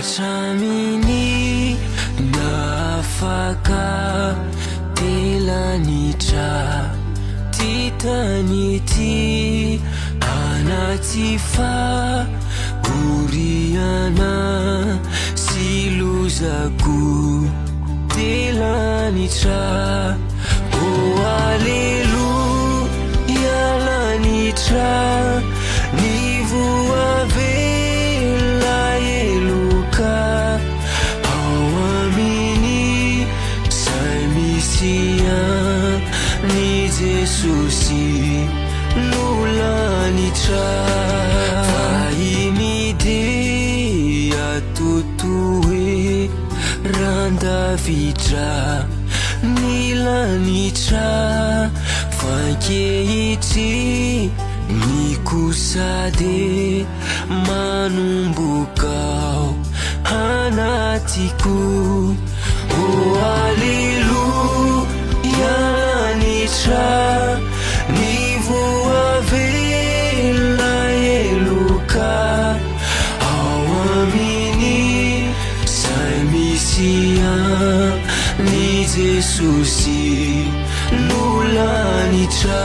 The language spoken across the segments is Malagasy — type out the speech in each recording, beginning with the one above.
Atraminy nafaka telanitra titanity anaty fahoriana sy lozako telanitra. Oh alleluia lanitra ny voavela eloka ao aminy zay misy ny Jesosy no lanitra. Vahiny atoto hoe randavitra ny lanitra fankehitry ny kosa de manomboka ao anatiko. Oh alleluia lanitra ny voavela eloka ao aminy zay misy ny Jesosy no lanitra.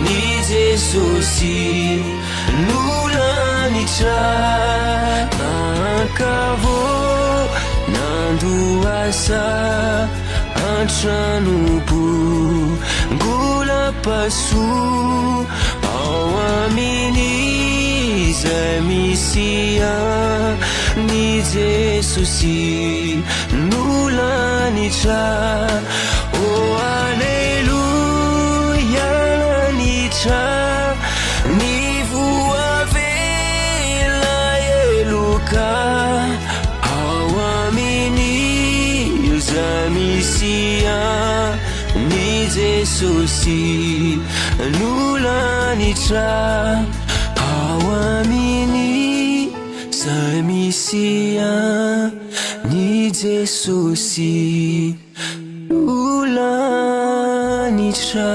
Ni Jesosy no lanitra. Nakavo nandoasa antranobo ngola paso ao aminy zay misy ni Jesosy no lanitra. Oh alleluia lanitra ny voavela eloka ao aminy zay misy ni Jesosy no lanitra. Ao aminy zay misy ni Jesosy no lanitra.